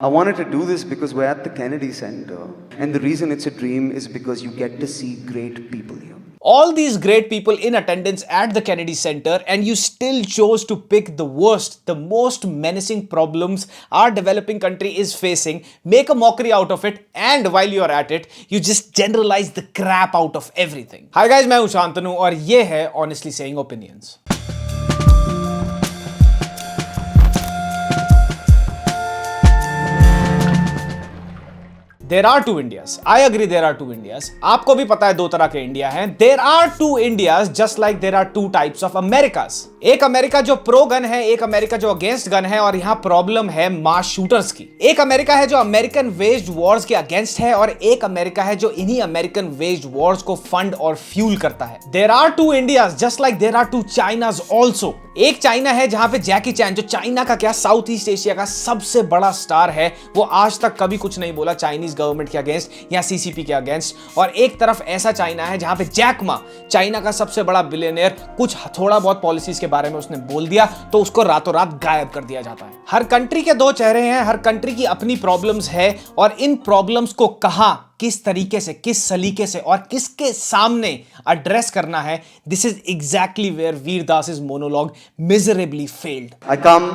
I wanted to do this because we're at the Kennedy Center, and the reason it's a dream is because you get to see great people here. All these great people in attendance at the Kennedy Center, and you still chose to pick the worst, the most menacing problems our developing country is facing, make a mockery out of it, and while you're at it, you just generalize the crap out of everything. Hi guys, मैं हूं शांतनु और ये है Honestly Saying Opinions. There are two Indias. I agree there are two Indias. आपको भी पता है दो तरह के इंडिया हैं. There are two Indias just like there are two types of Americas. एक अमेरिका जो प्रो गन है, एक अमेरिका जो अगेंस्ट गन है, और यहां प्रॉब्लम है मास शूटर्स की. एक अमेरिका है जो अमेरिकन वेज्ड वॉर्स के अगेंस्ट है, और एक अमेरिका है जो इन्हीं अमेरिकन वेज्ड वॉर्स को फंड और फ्यूल करता है. There are two Indias just like there are two Chinas also. एक चाइना है जहां पे जैकी चैन, जो चाइना का क्या साउथ ईस्ट एशिया का सबसे बड़ा स्टार है, वो आज तक कभी कुछ नहीं बोला चाइनीज गवर्नमेंट के अगेंस्ट या सीसीपी के अगेंस्ट. और एक तरफ ऐसा चाइना है जहां पे जैक मा, चाइना का सबसे बड़ा बिलियनियर, कुछ थोड़ा बहुत पॉलिसीज के बारे में उसने बोल दिया तो उसको रातों रात गायब कर दिया जाता है. हर कंट्री के दो चेहरे हैं, हर कंट्री की अपनी प्रॉब्लम्स है, और इन प्रॉब्लम्स को कहां, किस तरीके से, किस सलीके से और किसके सामने एड्रेस करना है, this is exactly where Veer Das's monologue miserably failed. I come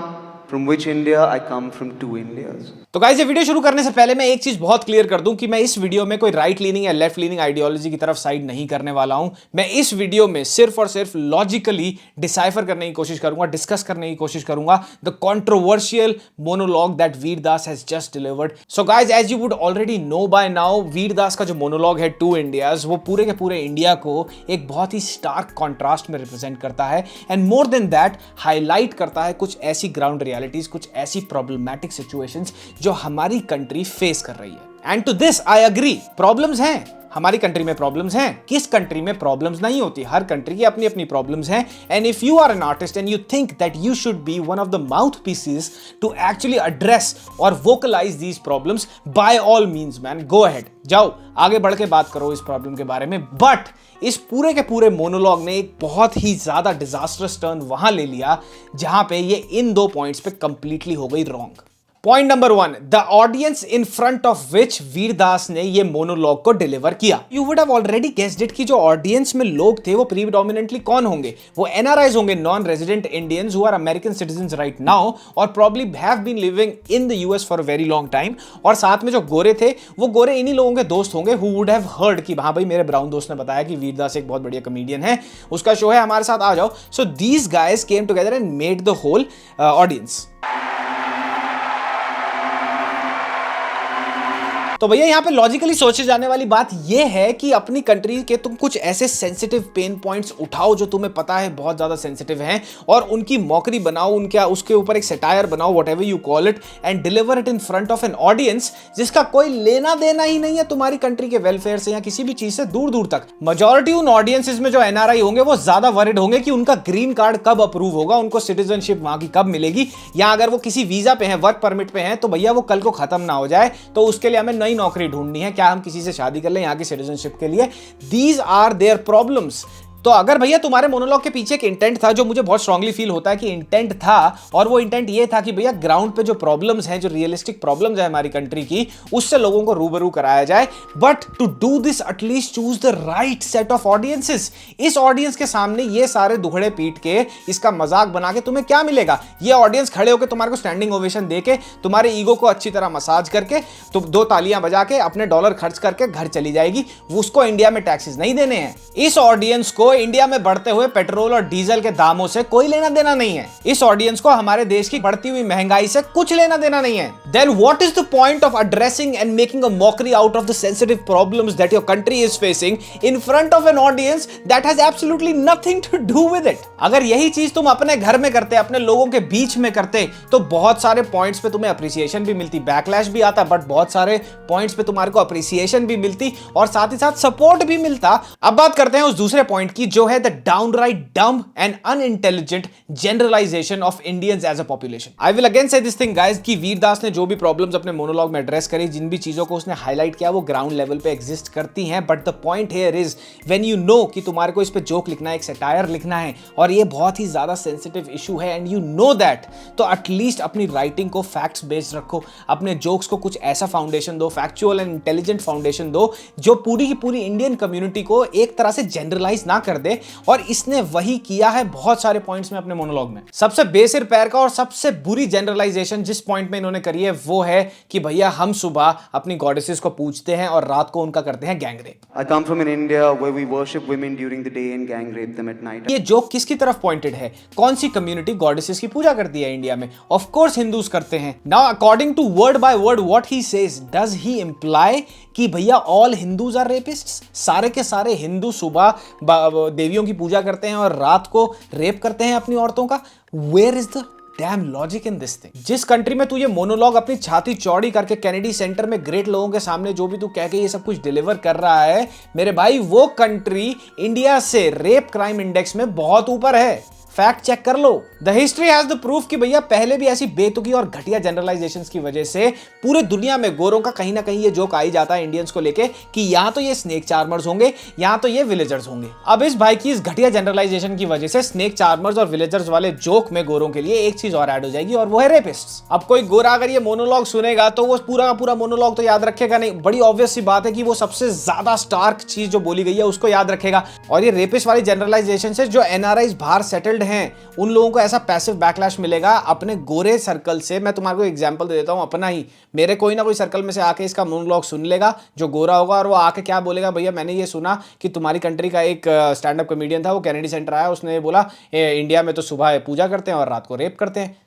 from which India? I come from two Indias. तो गाइस, ये वीडियो शुरू करने से पहले मैं एक चीज बहुत क्लियर कर दूं कि मैं इस वीडियो में कोई राइट लीनिंग या लेफ्ट लीनिंग आइडियोलॉजी की तरफ साइड नहीं करने वाला हूं. मैं इस वीडियो में सिर्फ और सिर्फ लॉजिकली डिसाइफर करने की कोशिश करूंगा, डिस्कस करने की कोशिश करूंगा the controversial monologue that Veer Das has just delivered. So guys, as you would already know by now, Veer Das का जो मोनोलॉग है टू इंडियाज, वो पूरे के पूरे इंडिया को एक बहुत ही स्टार्क कॉन्ट्रास्ट में रिप्रेजेंट करता है, and more than that highlight करता है कुछ ऐसी ग्राउंड रियलिटीज, कुछ ऐसी प्रॉब्लमैटिक सिचुएशंस जो हमारी कंट्री फेस कर रही है. And to this I agree, problems हैं, हमारी कंट्री में प्रॉब्लम्स हैं. किस कंट्री में प्रॉब्लम्स नहीं होती? हर कंट्री की अपनी अपनी प्रॉब्लम्स हैं. And if you are an artist and you think that you should be one of the mouth pieces to actually address और vocalise these problems, by all means man, go ahead, जाओ आगे बढ़ के बात करो इस problem के बारे में. बट इस पूरे के पूरे मोनोलॉग ने एक बहुत ही ज्यादा डिजास्टरस टर्न वहां ले लिया जहां पे ये इन दो पॉइंट्स पे कंप्लीटली हो गई wrong. Point number 1, the audience in front of which Veer Das ने ये मोनोलॉग को डिलीवर किया. You would have already guessed it कि जो ऑडियंस में लोग थे वो प्रीडोमिनेंटली कौन होंगे? वो एनआरआईज होंगे, non resident Indians who are American citizens right now, और probably have been living in the US for a very long time. और साथ में जो गोरे थे, वो गोरे इन्हीं लोगों के दोस्त होंगे हु वुड हैव हर्ड कि हाँ भाई, मेरे ब्राउन दोस्त ने बताया कि वीर दास एक बहुत बढ़िया कॉमेडियन है, उसका शो है, हमारे साथ आ जाओ. So these guys came together and made the whole audience. तो भैया यहां पे लॉजिकली सोचे जाने वाली बात यह है कि अपनी कंट्री के तुम कुछ ऐसे सेंसिटिव पेन पॉइंट्स उठाओ जो तुम्हें पता है बहुत ज्यादा सेंसिटिव हैं, और उनकी मॉकरी बनाओ, उनके उसके ऊपर एक सटायर बनाओ, whatever you call it, and deliver it in front of an audience जिसका कोई लेना देना ही नहीं है तुम्हारी कंट्री के वेलफेयर से या किसी भी चीज से दूर दूर तक. मेजॉरिटी उन ऑडियंसेस में जो एनआरआई होंगे वो ज्यादा वरिड होंगे कि उनका ग्रीन कार्ड कब अप्रूव होगा, उनको सिटीजनशिप वहां की कब मिलेगी, या अगर वो किसी वीजा पे हैं, वर्क परमिट पे हैं, तो भैया वो कल को खत्म ना हो जाए तो उसके लिए हमें नई नौकरी ढूंढनी है, क्या हम किसी से शादी कर लें यहाँ की सिटीजनशिप के लिए. These are their problems. तो अगर भैया तुम्हारे मोनोलॉग के पीछे एक इंटेंट था, जो मुझे बहुत स्ट्रांगली फील होता है कि इंटेंट था, और वो इंटेंट ये था कि भैया ग्राउंड पे जो प्रॉब्लम्स हैं, जो रियलिस्टिक प्रॉब्लम्स है हमारी कंट्री की, उससे लोगों को रूबरू कराया जाए. But to do this at least choose the right set of audiences. इस ऑडियंस के सामने ये सारे दुखड़े पीट के, इसका मजाक बना के तुम्हें क्या मिलेगा? ये ऑडियंस खड़े होकर तुम्हारे को स्टैंडिंग ओवेशन दे के, तुम्हारे ईगो को अच्छी तरह मसाज करके, तो दो तालियां बजा के, अपने डॉलर खर्च करके घर चली जाएगी. उसको इंडिया में टैक्सेस नहीं देने हैं. इस ऑडियंस को इंडिया में बढ़ते हुए पेट्रोल और डीजल के दामों से कोई लेना देना नहीं है. इस ऑडियंस को हमारे देश की बढ़ती हुई महंगाई से कुछ लेना देना नहीं है. Then what is the point of addressing and making a mockery out of the sensitive problems that your country is facing in front of an audience that has absolutely nothing to do with it? अगर यही चीज तुम अपने घर में करते, अपने लोगों के बीच में करते, तो बहुत सारे पॉइंट्स पे तुम्हें अप्रिसिएशन भी मिलती, बैकलैश भी आता, बट बहुत सारे पॉइंट्स पे तुम्हारे को अप्रिसिएशन भी मिलती और साथ ही साथ सपोर्ट भी मिलता. अब बात करते हैं उस दूसरे पॉइंट की कि जो है the downright dumb and unintelligent generalization of Indians as a population. I will again say this thing guys कि वीरदास ने जो भी प्रॉब्लम्स अपने मोनोलॉग में एड्रेस करी, जिन भी चीजों को उसने हाईलाइट किया, वो ग्राउंड लेवल पे एग्जिस्ट करती हैं, but the point here is when you know कि तुम्हारे को इस पे जोक लिखना है, एक सटायर लिखना है और ये बहुत ही ज्यादा सेंसिटिव इशू है एंड यू नो दैट, तो एटलीस्ट अपनी राइटिंग को फैक्ट्स बेस्ड रखो, अपने जोक्स को कुछ ऐसा फाउंडेशन दो, फैक्चुअल एंड इंटेलिजेंट फाउंडेशन दो जो पूरी की पूरी इंडियन कम्युनिटी को एक तरह से जनरलाइज ना कर दे। और इसने वही किया है बहुत सारे पॉइंट्स में अपने मोनोलॉग में। सबसे बेसिर पैर का और सबसे बुरी जनरलाइजेशन जिस पॉइंट में इन्होंने करी है वो है कि भैया हम सुबह अपनी गॉडेसेस को पूजते हैं और रात को उनका करते हैं gang rape. I come from an India where we worship women during the day and gang rape them at night. ये जोक किसकी तरफ पॉइंटेड है? कौन सी कम्युनिटी गॉडेसेस की पूजा करती है इंडिया में? ऑफ कोर्स हिंदूज करते हैं। Now according to word by word what he says, does he imply कि भैया ऑल हिंदूज आर रेपिस्ट्स? सारे के सारे हिंदू सुबह देवियों की पूजा करते हैं और रात को रेप करते हैं अपनी औरतों का? Where is the damn logic in this thing? जिस कंट्री में तू ये मोनोलॉग अपनी छाती चौड़ी करके कैनेडी सेंटर में ग्रेट लोगों के सामने जो भी तू कह के ये सब कुछ डिलीवर कर रहा है, मेरे भाई वो कंट्री इंडिया से रेप क्राइम इंडेक्स में बहुत ऊपर है। फैक्ट चेक कर लो। The history has the proof कि भैया पहले भी ऐसी बेतुकी और घटिया जनरलाइजेशंस की वजह से पूरे दुनिया में गोरों का कहीं ना कहीं ये जोक आई जाता है इंडियंस को लेके कि यहां तो ये स्नेक चार्मर्स होंगे, यहां तो ये विलेजर्स होंगे। अब इस भाई की इस घटिया जनरलाइजेशन की वजह से स्नेक चार्मर्स और विलेजर्स वाले जोक में गोरों के लिए एक चीज और ऐड हो जाएगी और वो है रेपिस्ट्स। अब कोई गोरा अगर ये मोनोलॉग सुनेगा तो वो पूरा का पूरा मोनोलॉग तो याद रखेगा नहीं। बड़ी ऑब्वियस सी बात है कि वो सबसे ज्यादा स्टार्क चीज जो बोली गई है उसको याद रखेगा। और ये रेपिस्ट वाली जनरलाइजेशन से जो एनआरआईज बाहर सेटल्ड हैं उन लोगों को ऐसा पैसिव बैकलैश मिलेगा अपने गोरे सर्कल से। मैं तुम्हारे को एग्जांपल दे देता हूं अपना ही। मेरे कोई ना कोई सर्कल में से आके इसका मोनोलॉग सुन लेगा जो गोरा होगा और वो आके क्या बोलेगा, भैया मैंने ये सुना कि तुम्हारी कंट्री का एक स्टैंड अप कॉमेडियन था, वो कैनेडी सेंटर आया, उसने बोला इंडिया में तो सुबह पूजा करते हैं और रात को रेप करते हैं।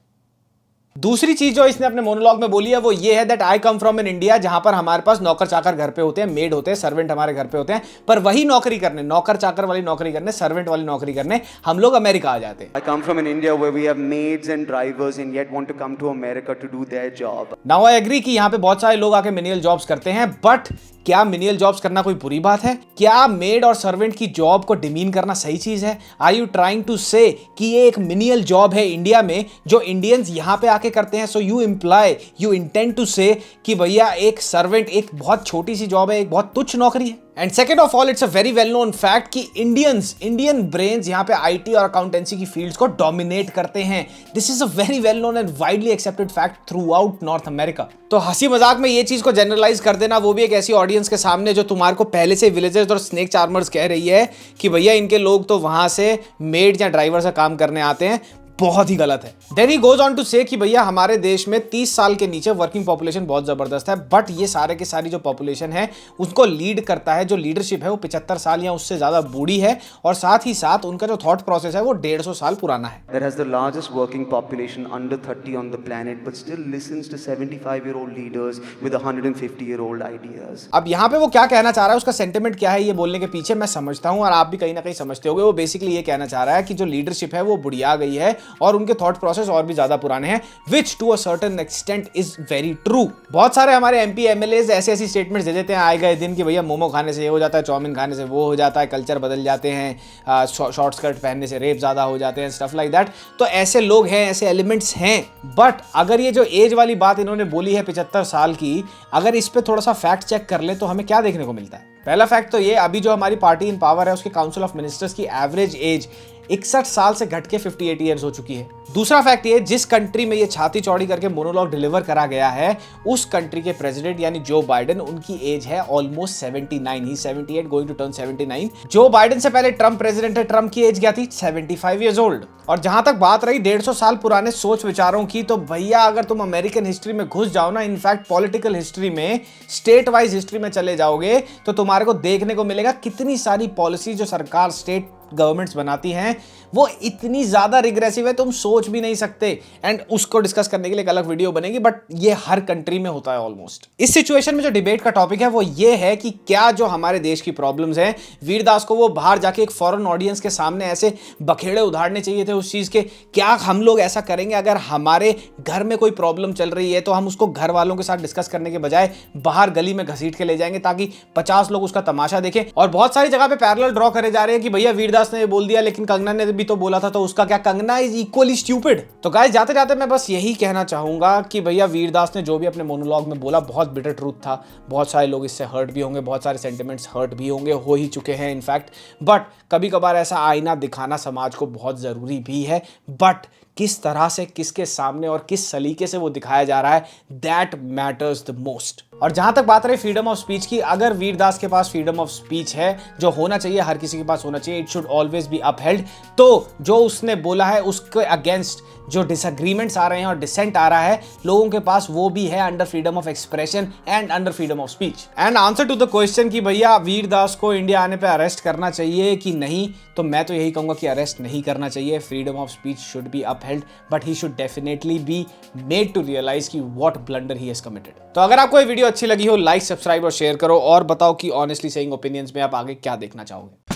दूसरी चीज जो इसने अपने मोनोलॉग में बोली है वो ये है that I come from in India, जहां पर हमारे पास नौकर चाकर घर पे होते हैं, मेड होते हैं, सर्वेंट हमारे घर पे होते हैं, पर वही नौकरी करने, नौकर चाकर वाली नौकरी करने, सर्वेंट वाली नौकरी करने हम लोग अमेरिका आ जाते हैं। I come from an India where we have maids and drivers and yet want to come to America to do their job. Now I agree कि यहाँ पे बहुत सारे लोग आके मिनियल जॉब्स करते हैं, बट क्या मिनियल जॉब्स करना कोई बुरी बात है? क्या मेड और सर्वेंट की जॉब को डिमीन करना सही चीज है? Are you trying to say कि ये एक मिनियल जॉब है इंडिया में जो इंडियंस यहाँ पे आके करते हैं? So you imply, you intend to say कि भैया एक सर्वेंट एक बहुत छोटी सी जॉब है, एक बहुत तुच्छ नौकरी है? And second of all it's a very well known fact कि इंडियन ब्रेन्स यहाँ पे आईटी और अकाउंटेंसी की फील्ड्स को डोमिनेट करते हैं। This is a very well known and widely accepted fact through out north America. तो हंसी मजाक में ये चीज को जनरलाइज कर देना, वो भी एक ऐसी ऑडियंस के सामने जो तुम्हारे को पहले से विलेजर्स और स्नेक चार्मर्स कह रही है कि भैया इनके लोग तो वहां से मेड या ड्राइवर से काम करने आते हैं, बहुत ही गलत है। Then he goes on to say कि भैया हमारे देश में 30 साल के नीचे वर्किंग पॉपुलेशन बहुत जबरदस्त है, बट ये सारे के सारी जो पॉपुलेशन है उसको लीड करता है, जो लीडरशिप है वो 75 साल या उससे ज्यादा बूढ़ी है और साथ ही साथ उनका जो थॉट प्रोसेस है वो 150 साल पुराना है। That has the largest working population under 30 on the planet but still listens to 75-year-old leaders with 150-year-old ideas. अब यहाँ पे वो क्या कहना चाह रहा है, उसका सेंटिमेंट क्या है ये बोलने के पीछे मैं समझता हूँ और आप भी कहीं ना कहीं समझते होंगे। वो बेसिकली ये कहना चाह रहा है कि जो लीडरशिप है वो बुढ़िया गई है और उनके थॉट प्रोसेस और भी ज्यादा पुराने हैं, which to a certain extent is very true. बहुत सारे हमारे एमपी एमएलएज ऐसी स्टेटमेंट्स दे देते हैं आए गए दिन कि भैया मोमो खाने से ये हो जाता है, चाउमीन खाने से वो हो जाता है, कल्चर बदल जाते हैं, शॉर्ट स्कर्ट पहनने से रेप ज्यादा हो जाते हैं, स्टफ लाइक दैट। तो ऐसे लोग हैं, ऐसे एलिमेंट्स हैं, बट अगर ये जो एज वाली बात इन्होंने बोली है 75 साल की, अगर इस पे थोड़ा सा फैक्ट चेक कर ले तो हमें क्या देखने को मिलता है? पहला फैक्ट तो ये, अभी जो हमारी पार्टी इन पावर है उसके काउंसिल ऑफ मिनिस्टर्स की एवरेज एज 61 साल से घट के 58 ईयर्स हो चुकी है। दूसरा फैक्ट ये, जिस कंट्री में ये छाती चौड़ी करके मोनोलॉग डिलीवर करा गया है उस कंट्री के प्रेसिडेंट यानी जो बाइडेन, उनकी एज है almost 79, he 78 going to turn 79। Joe Biden से पहले ट्रम्प प्रेसिडेंट है, ट्रम्प की एज क्या थी? 75 ईयर्स ओल्ड। और जहां तक बात रही 150 साल पुराने सोच विचारों की, तो भैया अगर तुम अमेरिकन हिस्ट्री में घुस जाओ ना, इनफैक्ट पॉलिटिकल हिस्ट्री में, स्टेट वाइज हिस्ट्री में चले जाओगे तो तुम्हारे को देखने को मिलेगा कितनी सारी पॉलिसी जो सरकार स्टेट गवर्नमेंट्स बनाती हैं वो इतनी ज्यादा रिग्रेसिव है तुम सोच भी नहीं सकते। एंड उसको डिस्कस करने के लिए एक अलग वीडियो बनेगी, बट ये हर कंट्री में होता है ऑलमोस्ट। इस सिचुएशन में जो डिबेट का टॉपिक है वो ये है कि क्या जो हमारे देश की प्रॉब्लम्स हैं, वीरदास को वो बाहर जाके एक फॉरेन ऑडियंस के सामने ऐसे बखेड़े उधारने चाहिए थे उस चीज के? क्या हम लोग ऐसा करेंगे अगर हमारे घर में कोई प्रॉब्लम चल रही है तो हम उसको घर वालों के साथ डिस्कस करने के बजाय बाहर गली में घसीट के ले जाएंगे ताकि 50 लोग उसका तमाशा देखें? और बहुत सारी जगह पे पैरेलल ड्रॉ करे जा रहे हैं कि भैया वीरदास वीरदास ने बोल दिया लेकिन कंगना ने भी तो बोला था, तो उसका क्या, कंगना इज इक्वली स्टूपिड। तो गाइस जाते जाते मैं बस यही कहना चाहूंगा कि भैया वीरदास ने जो भी अपने मोनोलॉग में बोला बहुत बिटर ट्रूथ था। बहुत सारे लोग इससे हर्ट भी होंगे, बहुत सारे सेंटिमेंट्स हर्ट भी होंगे, हो ही चुके हैं इनफैक्ट। बट कभी कभार ऐसा आईना दिखाना समाज को बहुत ज़रूरी भी है। बट किस तरह से, किसके सामने और किस सलीके से वो दिखाया जा रहा है, दैट मैटर्स द मोस्ट। और जहां तक बात रही फ्रीडम ऑफ स्पीच की, अगर वीरदास के पास फ्रीडम ऑफ स्पीच है, जो होना चाहिए, हर किसी के पास होना चाहिए, it should always be upheld, तो जो उसने बोला है उसके अगेंस्ट जो डिसएग्रीमेंट्स आ रहे हैं और डिसेंट आ रहा है लोगों के पास, वो भी है under freedom of expression and under freedom of speech. And answer to the question कि भैया वीरदास को इंडिया आने पे अरेस्ट करना चाहिए कि नहीं, तो मैं तो यही कहूंगा कि अरेस्ट नहीं करना चाहिए। Freedom of speech should be upheld, but he should definitely be made to realise कि what blunder he has committed. तो अगर आपको ये वीडियो अच्छी लगी हो, लाइक, सब्सक्राइब और शेयर करो, और बताओ कि ऑनेस्टली सेइंग ओपिनियंस में आप आगे क्या देखना चाहोगे।